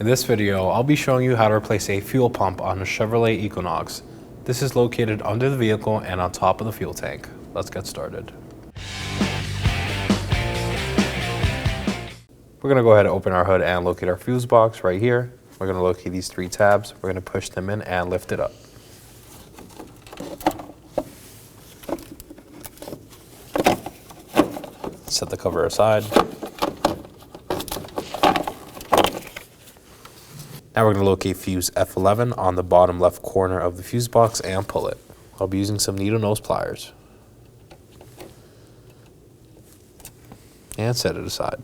In this video, I'll be showing you how to replace a fuel pump on a Chevrolet Equinox. This is located under the vehicle and on top of the fuel tank. Let's get started. We're gonna go ahead and open our hood and locate our fuse box right here. We're gonna locate these 3 tabs. We're gonna push them in and lift it up. Set the cover aside. Now we're going to locate fuse F11 on the bottom left corner of the fuse box and pull it. I'll be using some needle nose pliers. And set it aside.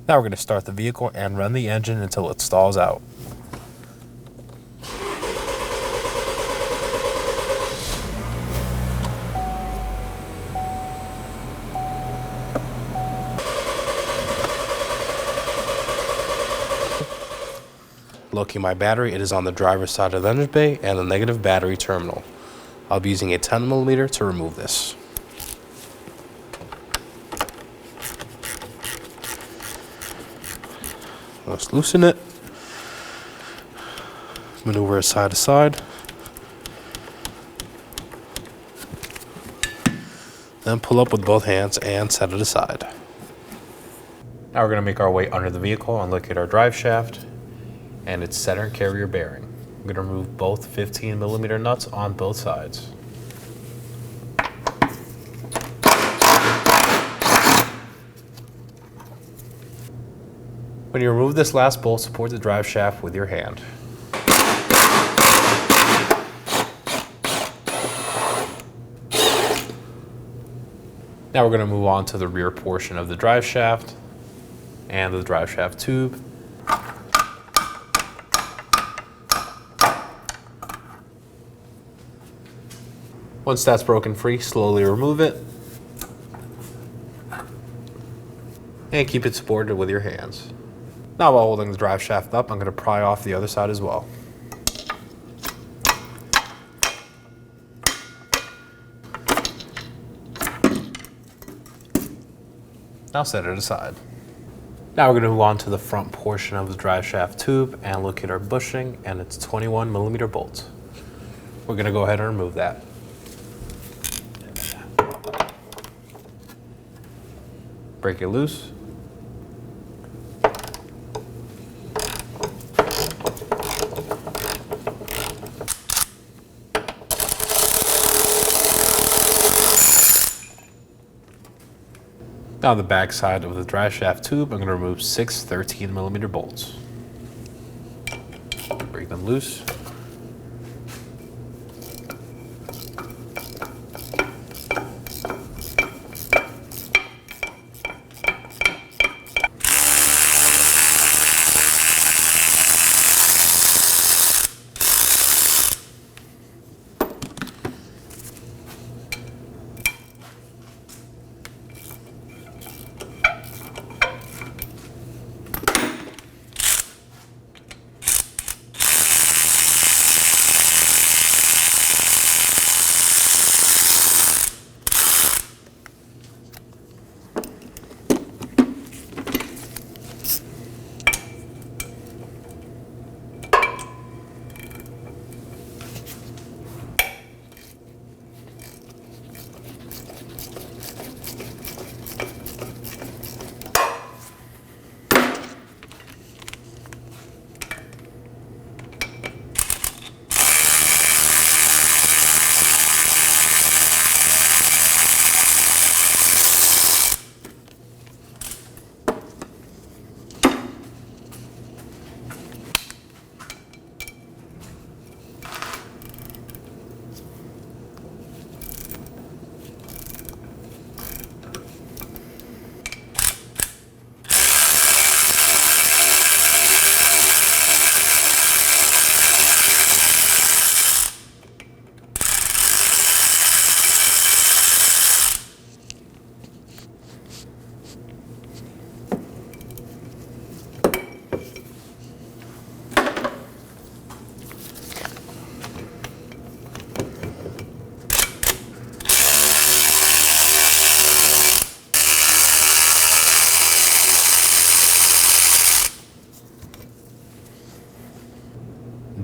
Now we're going to start the vehicle and run the engine until it stalls out. Locking my battery, it is on the driver's side of the engine bay and the negative battery terminal. I'll be using a 10mm to remove this. Let's loosen it. Maneuver it side to side. Then pull up with both hands and set it aside. Now we're going to make our way under the vehicle and locate our drive shaft and its center carrier bearing. I'm going to remove both 15mm nuts on both sides. When you remove this last bolt, support the drive shaft with your hand. Now we're going to move on to the rear portion of the drive shaft and the drive shaft tube. Once that's broken free, slowly remove it and keep it supported with your hands. Now while holding the drive shaft up, I'm going to pry off the other side as well. Now set it aside. Now we're going to move on to the front portion of the drive shaft tube and locate our bushing and its 21mm bolts. We're going to go ahead and remove that. Break it loose. Now the back side of the drive shaft tube, I'm going to remove 6 13mm bolts. Break them loose.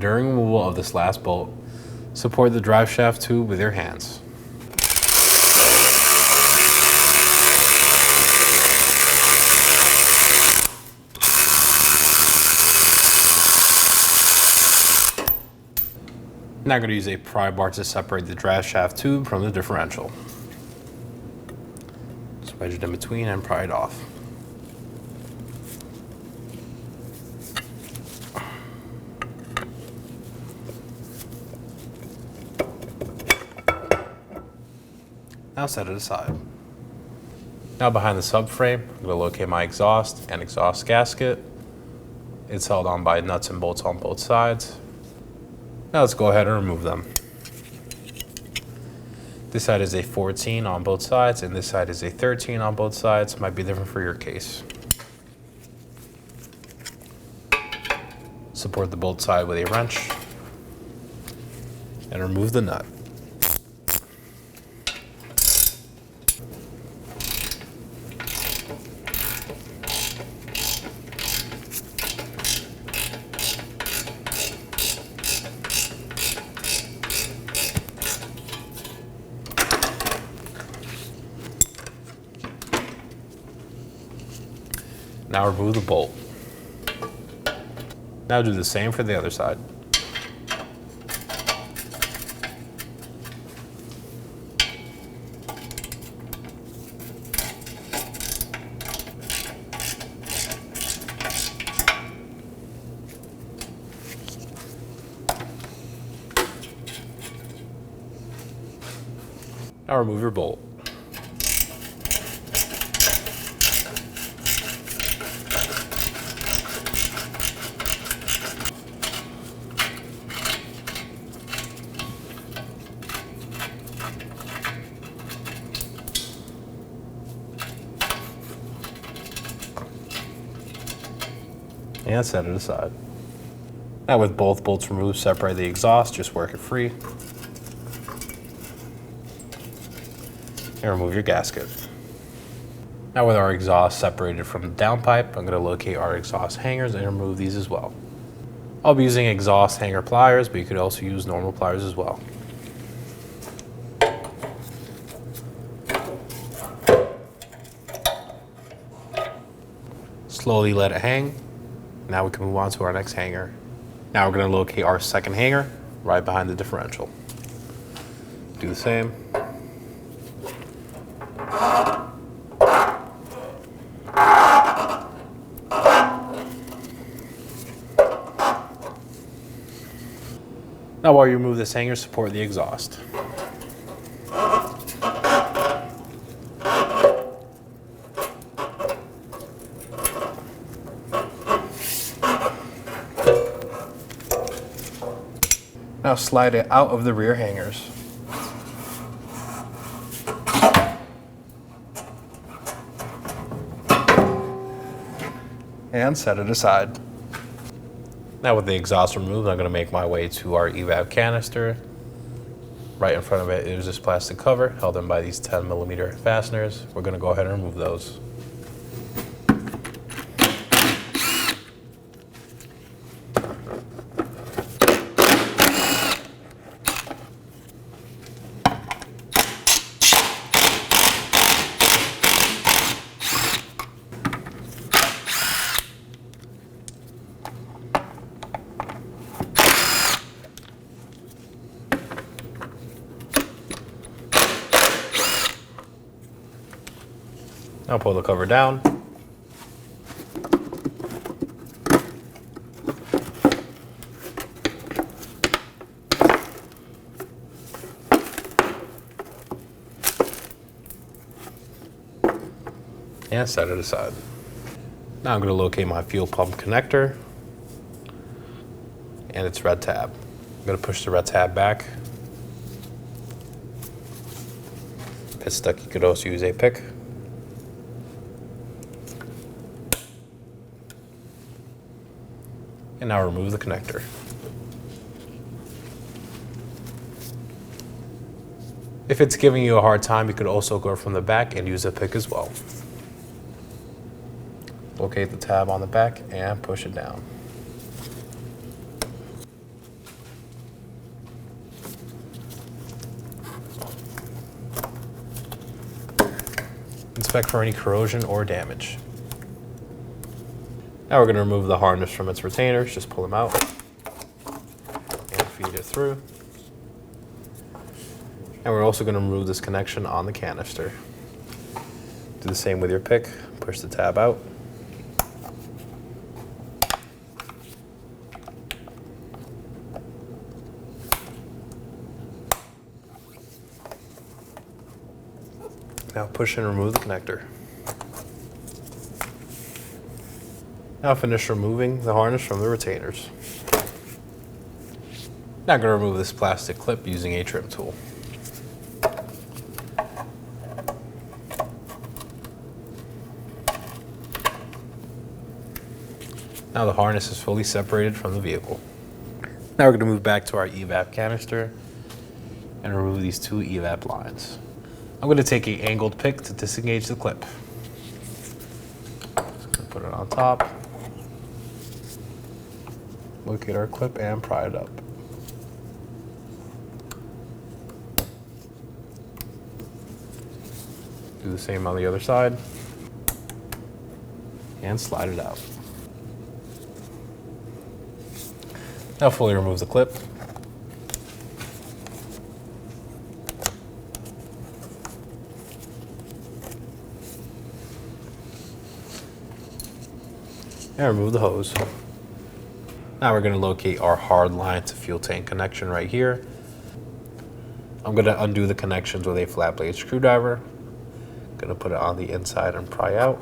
During removal of this last bolt, support the drive shaft tube with your hands. Now I'm going to use a pry bar to separate the drive shaft tube from the differential. Just wedge it in between and pry it off. Now set it aside. Now behind the subframe, I'm going to locate my exhaust and exhaust gasket. It's held on by nuts and bolts on both sides. Now let's go ahead and remove them. This side is a 14 on both sides and this side is a 13 on both sides. Might be different for your case. Support the bolt side with a wrench and remove the nut. Now remove the bolt. Now do the same for the other side. Now remove your bolt. And set it aside. Now with both bolts removed, separate the exhaust, just work it free. And remove your gasket. Now with our exhaust separated from the downpipe, I'm going to locate our exhaust hangers and remove these as well. I'll be using exhaust hanger pliers, but you could also use normal pliers as well. Slowly let it hang. Now we can move on to our next hanger. Now we're going to locate our second hanger right behind the differential. Do the same. Now while you remove this hanger, support the exhaust. Now slide it out of the rear hangers. And set it aside. Now with the exhaust removed, I'm going to make my way to our evap canister. Right in front of it is this plastic cover held in by these 10mm fasteners. We're going to go ahead and remove those. Now pull the cover down. And set it aside. Now I'm going to locate my fuel pump connector and its red tab. I'm going to push the red tab back. If it's stuck, you could also use a pick. And now remove the connector. If it's giving you a hard time, you could also go from the back and use a pick as well. Locate the tab on the back and push it down. inspect for any corrosion or damage. Now we're going to remove the harness from its retainers. Just pull them out and feed it through. And we're also going to remove this connection on the canister. Do the same with your pick. Push the tab out. Now push and remove the connector. Now finish removing the harness from the retainers. Now I'm going to remove this plastic clip using a trim tool. Now the harness is fully separated from the vehicle. Now we're going to move back to our evap canister and remove these two evap lines. I'm going to take an angled pick to disengage the clip. Just going to put it on top. Locate our clip and pry it up. Do the same on the other side. And slide it out. Now fully remove the clip. And remove the hose. Now we're going to locate our hard line to fuel tank connection right here. I'm going to undo the connections with a flat blade screwdriver. Going to put it on the inside and pry out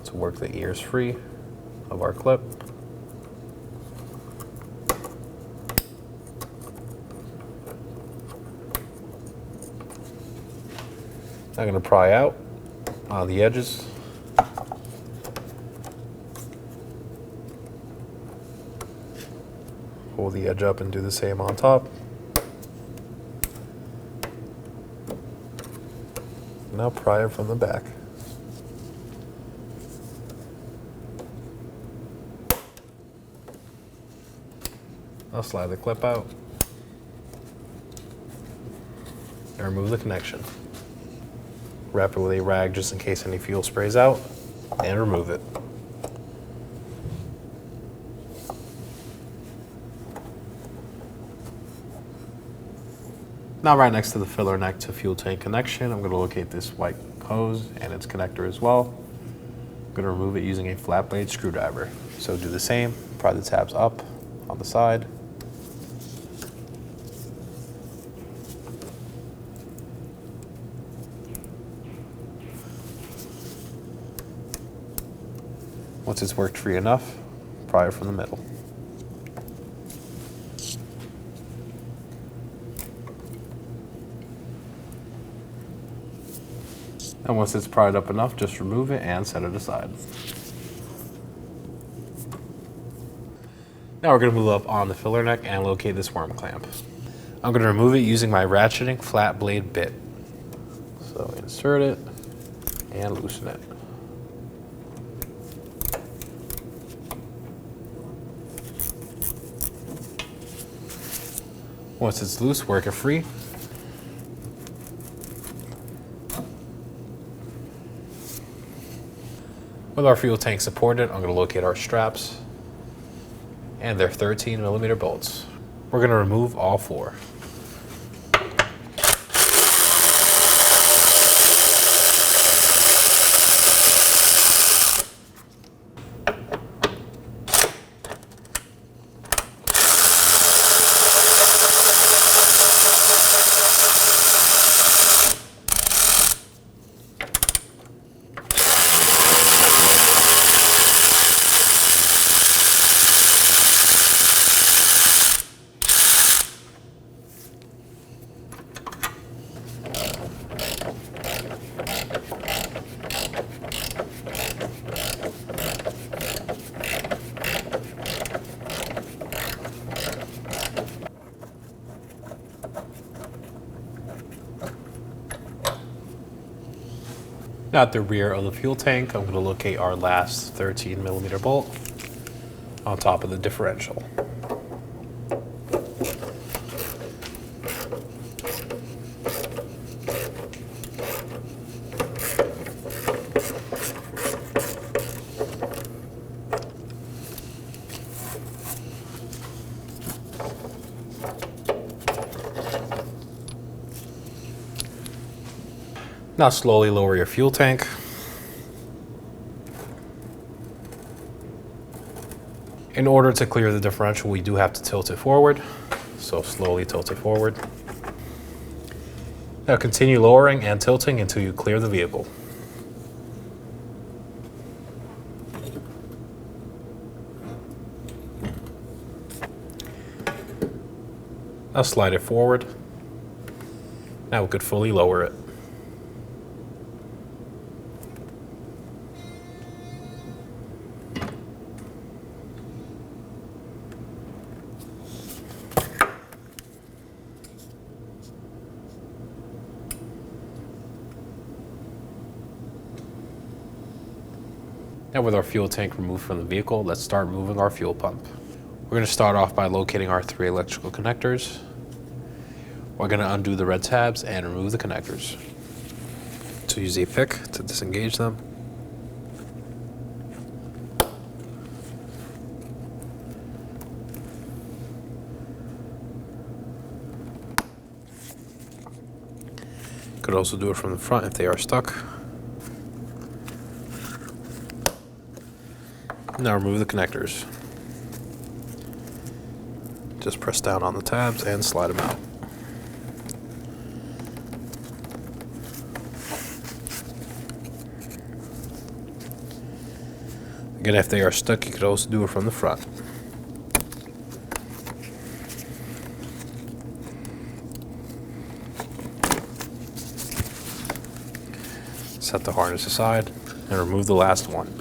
to work the ears free of our clip. I'm going to pry out on the edges. Pull the edge up and do the same on top. Now pry it from the back. I'll slide the clip out and remove the connection. Wrap it with a rag just in case any fuel sprays out, and remove it. Now right next to the filler neck to fuel tank connection, I'm going to locate this white hose and its connector as well. I'm going to remove it using a flat blade screwdriver. So do the same, pry the tabs up on the side. Once it's worked free enough, pry it from the middle. And once it's pried up enough, just remove it and set it aside. Now we're going to move up on the filler neck and locate this worm clamp. I'm going to remove it using my ratcheting flat blade bit. So insert it and loosen it. Once it's loose, work it free. With our fuel tank supported, I'm going to locate our straps and their 13mm bolts. We're going to remove all four. Now at the rear of the fuel tank, I'm going to locate our last 13mm bolt on top of the differential. Now slowly lower your fuel tank. In order to clear the differential, we do have to tilt it forward. So slowly tilt it forward. Now continue lowering and tilting until you clear the vehicle. Now slide it forward. Now we could fully lower it. Now with our fuel tank removed from the vehicle, let's start moving our fuel pump. We're going to start off by locating our 3 electrical connectors. We're going to undo the red tabs and remove the connectors. So use a pick to disengage them. Could also do it from the front if they are stuck. Now remove the connectors. Just press down on the tabs and slide them out. Again, if they are stuck, you could also do it from the front. Set the harness aside and remove the last one.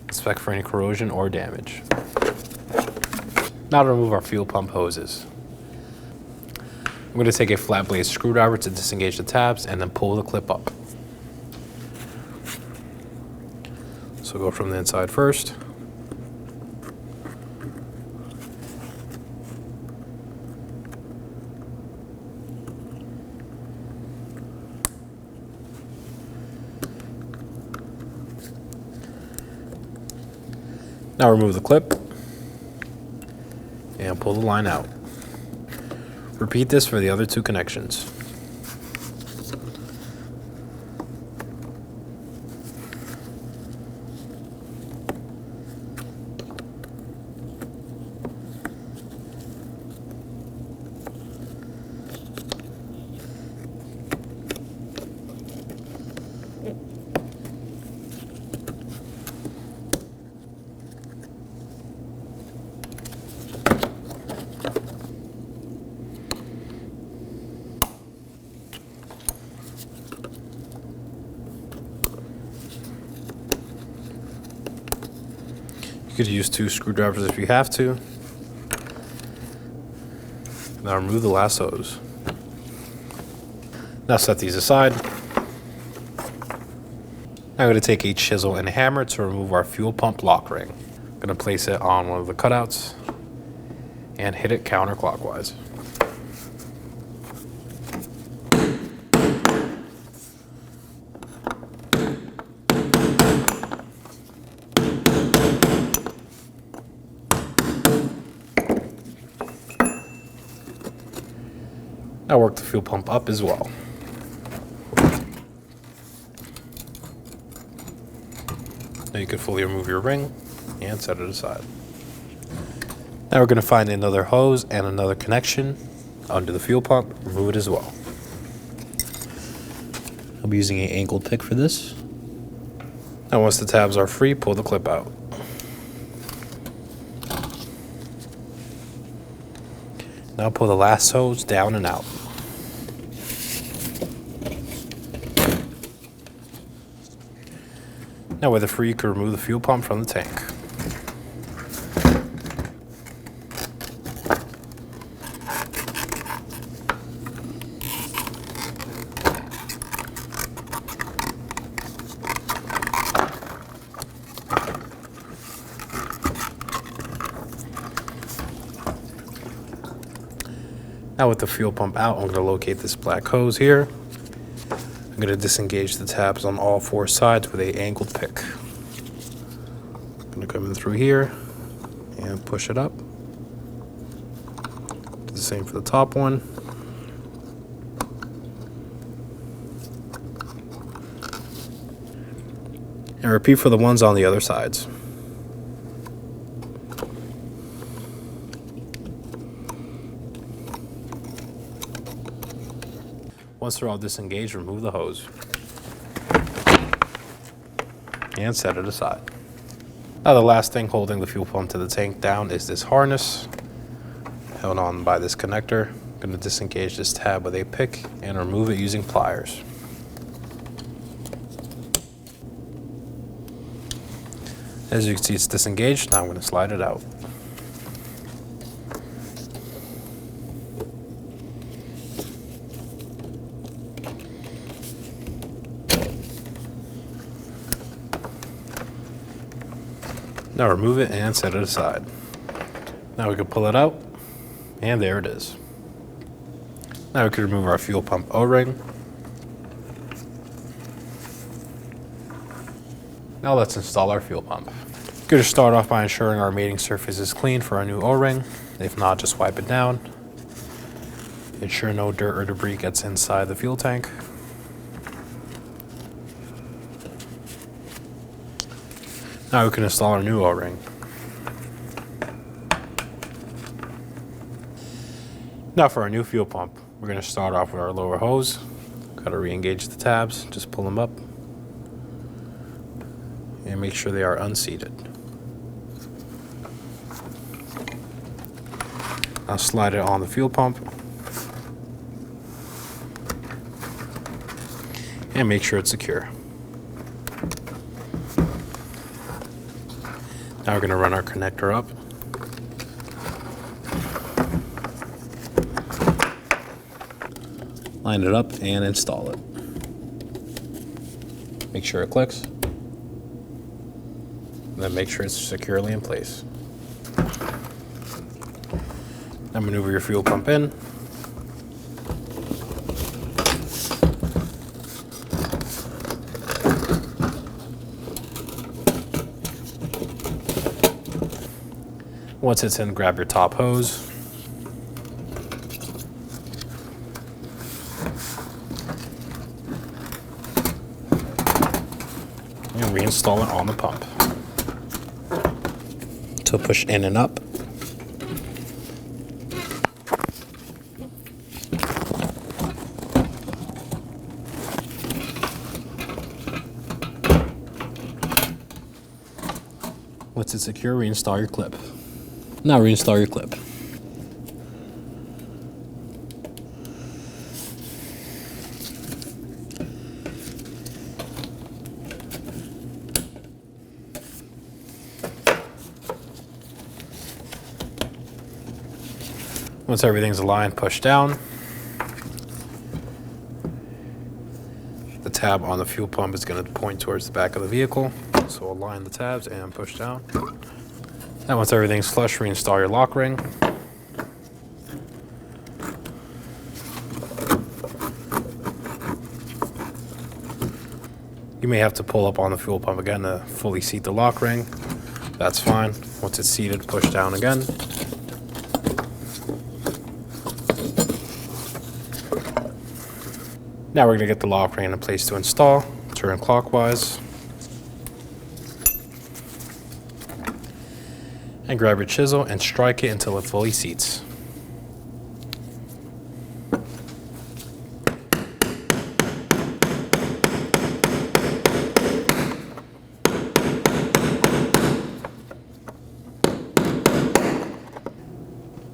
Inspect for any corrosion or damage. Now to remove our fuel pump hoses. I'm going to take a flat blade screwdriver to disengage the tabs and then pull the clip up. So go from the inside first. Now remove the clip and pull the line out. Repeat this for the other 2 connections. You could use 2 screwdrivers if you have to. Now remove the last hose. Now set these aside. Now I'm going to take a chisel and a hammer to remove our fuel pump lock ring. I'm going to place it on one of the cutouts and hit it counterclockwise. Now work the fuel pump up as well. Now you can fully remove your ring and set it aside. Now we're going to find another hose and another connection under the fuel pump, remove it as well. I'll be using an angled pick for this. Now once the tabs are free, pull the clip out. Now pull the last hose down and out. Now with a free, you can remove the fuel pump from the tank. Now with the fuel pump out, I'm going to locate this black hose here. I'm going to disengage the tabs on all 4 sides with an angled pick. I'm going to come in through here and push it up. same for the top one. And repeat for the ones on the other sides. Once they're all disengaged, remove the hose and set it aside. Now the last thing holding the fuel pump to the tank down is this harness held on by this connector. I'm going to disengage this tab with a pick and remove it using pliers. As you can see, it's disengaged. Now I'm going to slide it out. Now remove it and set it aside. Now we can pull it out, and there it is. Now we can remove our fuel pump O-ring. Now let's install our fuel pump. Going to start off by ensuring our mating surface is clean for our new O-ring. If not, just wipe it down. Ensure no dirt or debris gets inside the fuel tank. Now we can install our new O-ring. Now for our new fuel pump, we're going to start off with our lower hose. Got to re-engage the tabs, just pull them up. And make sure they are unseated. Now slide it on the fuel pump. And make sure it's secure. Now we're going to run our connector up. Line it up and install it. Make sure it clicks. Then make sure it's securely in place. Now maneuver your fuel pump in. Once it's in, grab your top hose. And reinstall it on the pump. So push in and up. Once it's secure, reinstall your clip. Now reinstall your clip. Once everything's aligned, push down. The tab on the fuel pump is going to point towards the back of the vehicle. So align the tabs and push down. And once everything's flush, reinstall your lock ring. You may have to pull up on the fuel pump again to fully seat the lock ring. That's fine. Once it's seated, push down again. Now we're going to get the lock ring in place to install. Turn clockwise. And grab your chisel and strike it until it fully seats.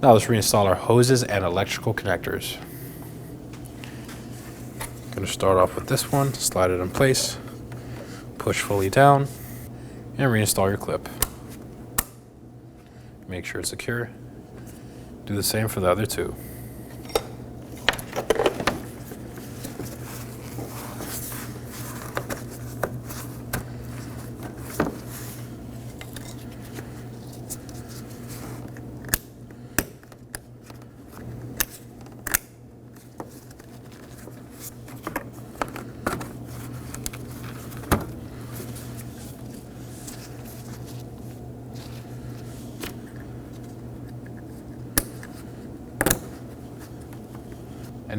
Now let's reinstall our hoses and electrical connectors. Going to start off with this one, slide it in place, push fully down, and reinstall your clip. Make sure it's secure. Do the same for the other two.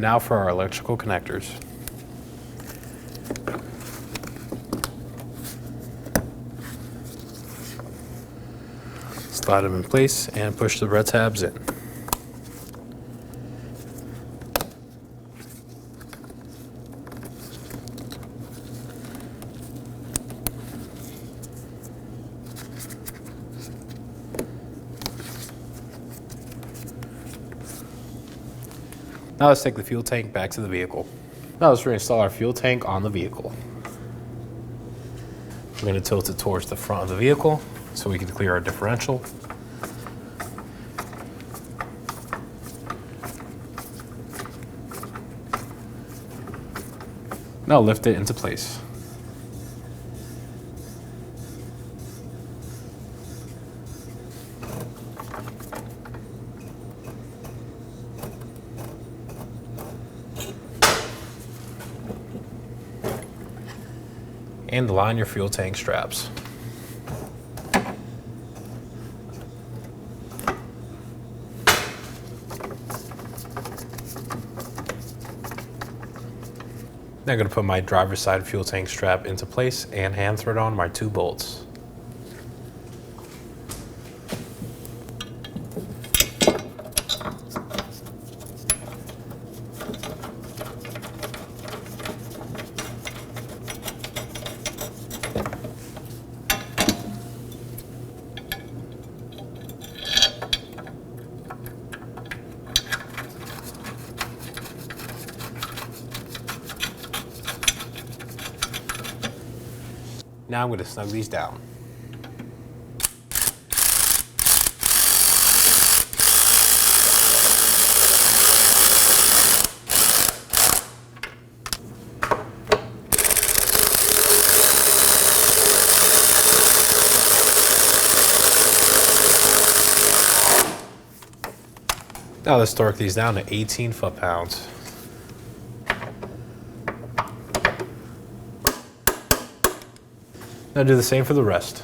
And now for our electrical connectors. Slide them in place and push the red tabs in. Now let's take the fuel tank back to the vehicle. Now let's reinstall our fuel tank on the vehicle. We're going to tilt it towards the front of the vehicle so we can clear our differential. Now lift it into place. And align your fuel tank straps. Now I'm going to put my driver's side fuel tank strap into place and hand thread on my 2 bolts. Now I'm going to snug these down. Now let's torque these down to 18 foot-pounds. Now do the same for the rest.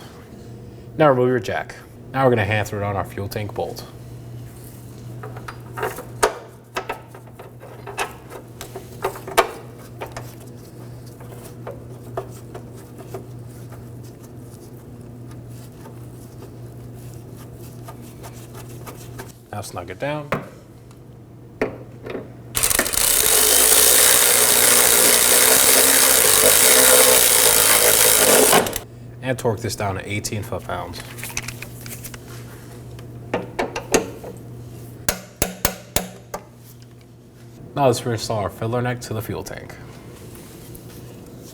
Now remove your jack. Now we're going to hand thread on our fuel tank bolt. Now snug it down. And torque this down to 18 foot-pounds. Now let's reinstall our filler neck to the fuel tank.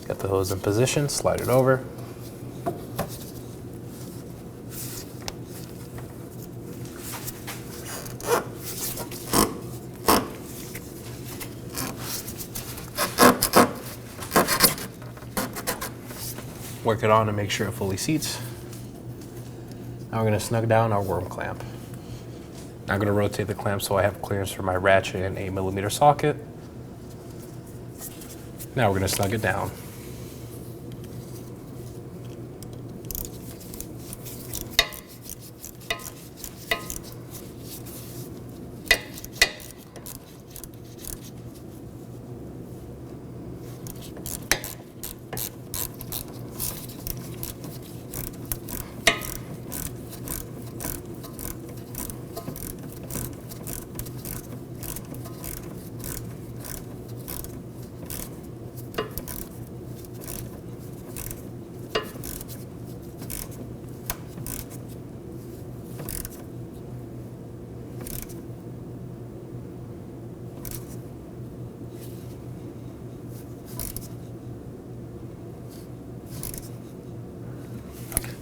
Get the hose in position, slide it over. Work it on to make sure it fully seats. Now we're going to snug down our worm clamp. Now I'm going to rotate the clamp so I have clearance for my ratchet and 8mm socket. Now we're going to snug it down.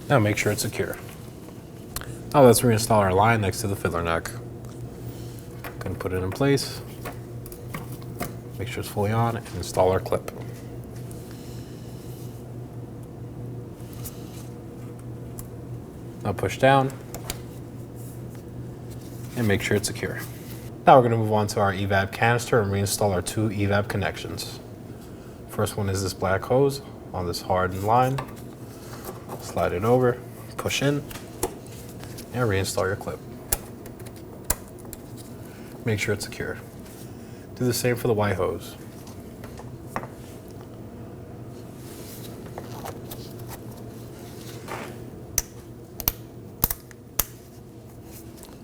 Now make sure it's secure. Now let's reinstall our line next to the filler neck. Gonna put it in place. Make sure it's fully on and install our clip. Now push down and make sure it's secure. Now we're gonna move on to our evap canister and reinstall our 2 evap connections. First one is this black hose on this hardened line. Slide it over, push in, and reinstall your clip. Make sure it's secure. Do Do the same for the Y hose.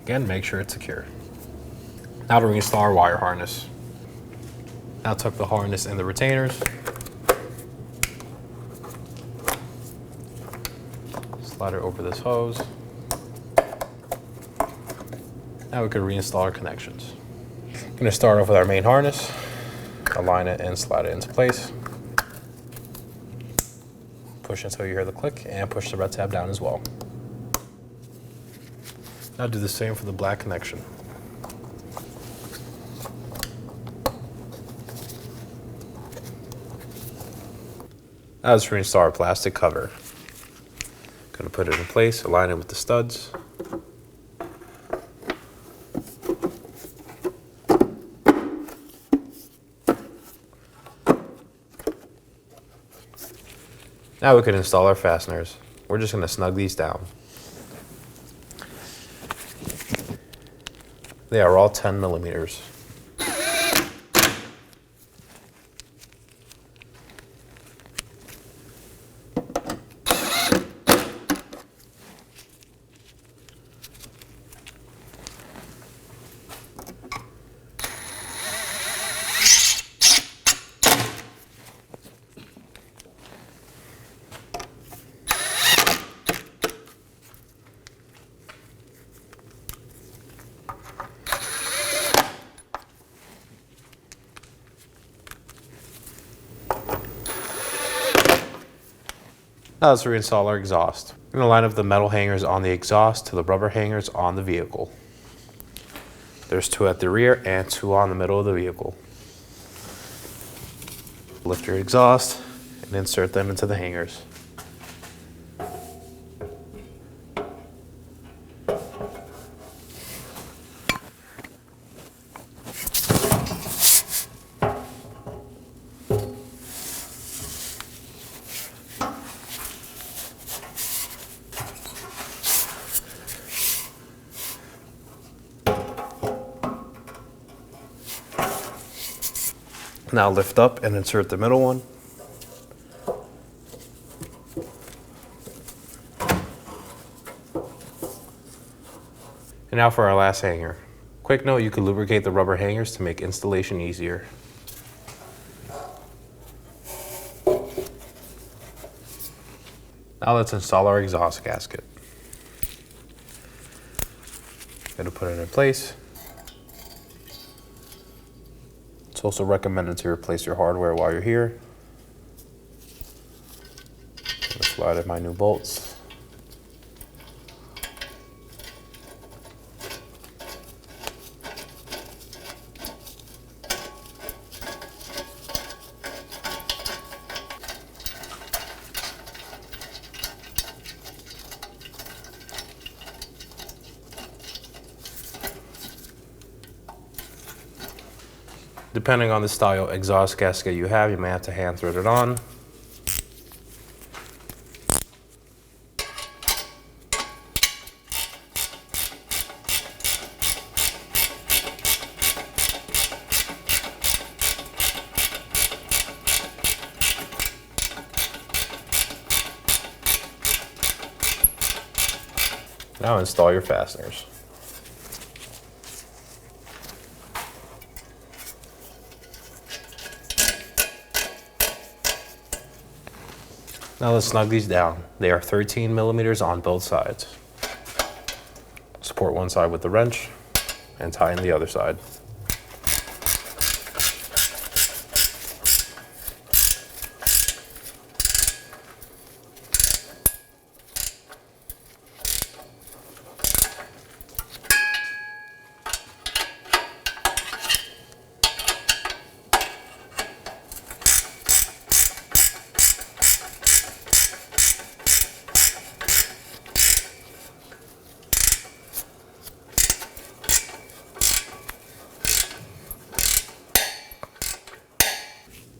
Again, make sure it's secure. Now to reinstall our wire harness. Now tuck the harness in the retainers. Slide it over this hose. Now we can reinstall our connections. I'm going to start off with our main harness, align it and slide it into place. Push until you hear the click and push the red tab down as well. Now do the same for the black connection. Now let's reinstall our plastic cover. Gonna put it in place, align it with the studs. Now we can install our fasteners. We're just gonna snug these down. They are all 10 millimeters. Now let's reinstall our exhaust. We're going to line up the metal hangers on the exhaust to the rubber hangers on the vehicle. There's 2 at the rear and 2 on the middle of the vehicle. Lift your exhaust and insert them into the hangers. Now lift up and insert the middle one. And now for our last hanger. Quick note, you can lubricate the rubber hangers to make installation easier. Now let's install our exhaust gasket. Gonna put it in place. It's also recommended to replace your hardware while you're here. Slide in my new bolts. Depending on the style exhaust gasket you have, you may have to hand thread it on. Now install your fasteners. Now let's snug these down. They are 13 millimeters on both sides. Support one side with the wrench and tighten the other side.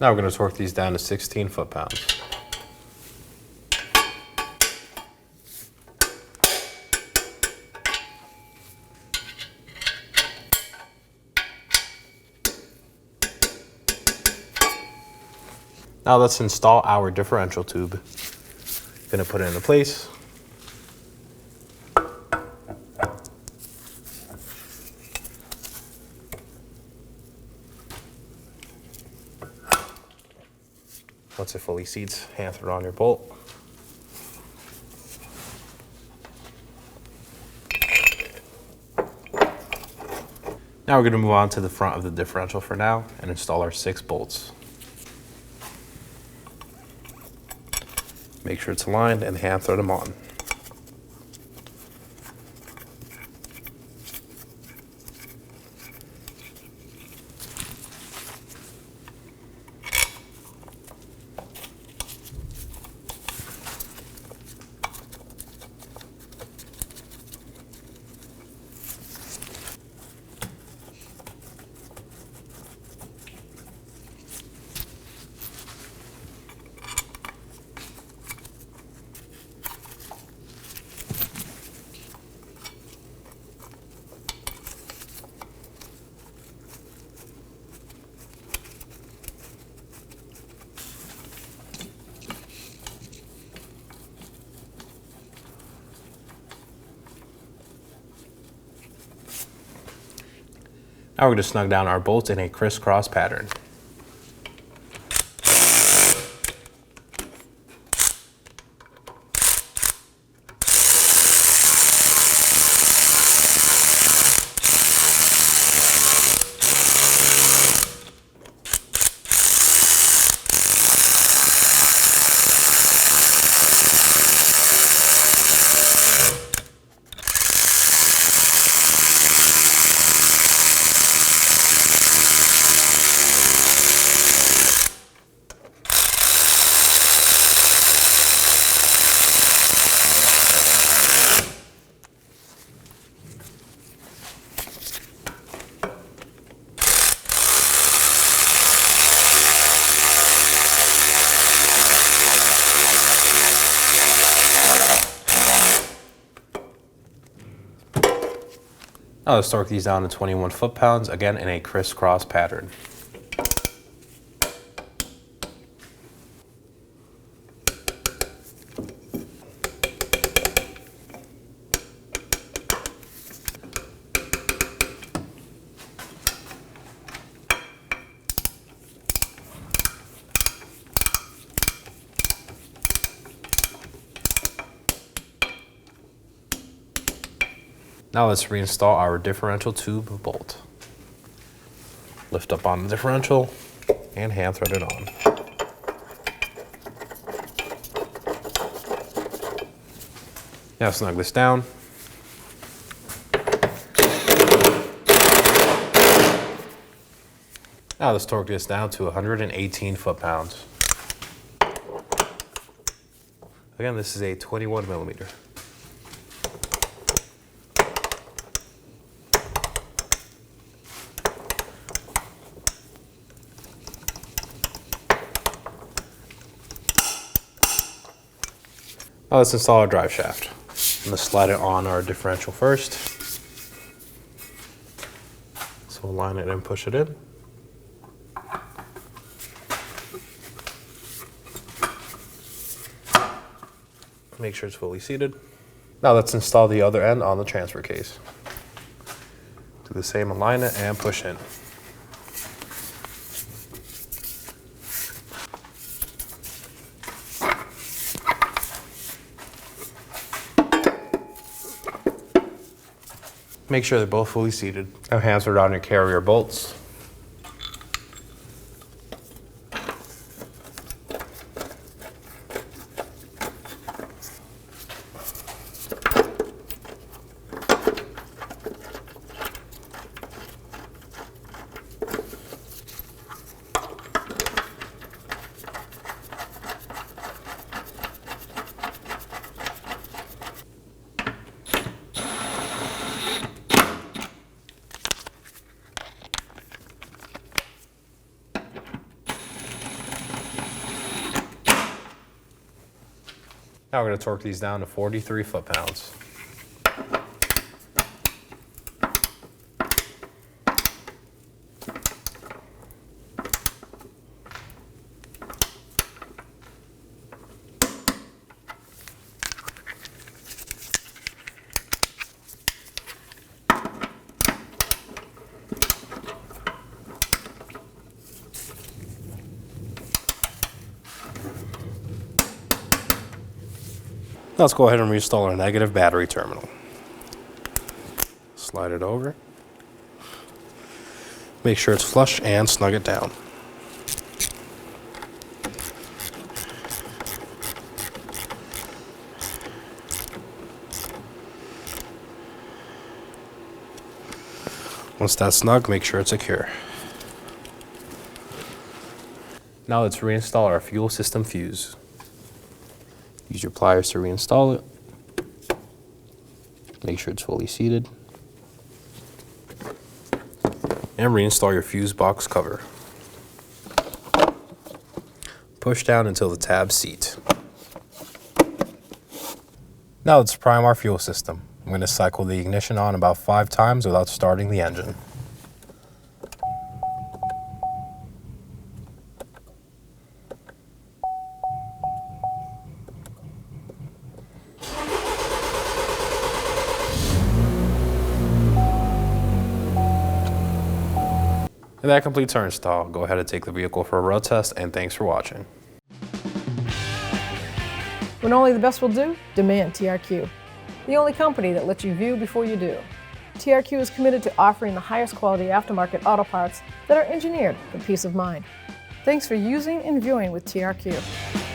Now we're going to torque these down to 16 foot-pounds. Now let's install our differential tube. Gonna put it into place. Once it fully seats, hand thread on your bolt. Now we're going to move on to the front of the differential for now and install our 6 bolts. Make sure it's aligned and hand thread them on. Now we're going to snug down our bolts in a crisscross pattern. Now let's torque these down to 21 foot-pounds, again in a crisscross pattern. Now let's reinstall our differential tube bolt. Lift up on the differential and hand thread it on. Now snug this down. Now let's torque this down to 118 foot-pounds. Again, this is a 21 millimeter. Now let's install our drive shaft. I'm going to slide it on our differential first. So align it and push it in. Make sure it's fully seated. Now let's install the other end on the transfer case. Do the same, align it and push in. Make sure they're both fully seated. Now hands around your carrier bolts. Now we're going to torque these down to 43 foot-pounds. Now let's go ahead and reinstall our negative battery terminal. Slide it over. Make sure it's flush and snug it down. Once that's snug, make sure it's secure. Now let's reinstall our fuel system fuse. Use your pliers to reinstall it. Make sure it's fully seated. And reinstall your fuse box cover. Push down until the tabs seat. Now let's prime our fuel system. I'm going to cycle the ignition on about 5 times without starting the engine. And that completes our install. Go ahead and take the vehicle for a road test, and thanks for watching. When only the best will do, demand TRQ. The only company that lets you view before you do. TRQ is committed to offering the highest quality aftermarket auto parts that are engineered for peace of mind. Thanks for using and viewing with TRQ.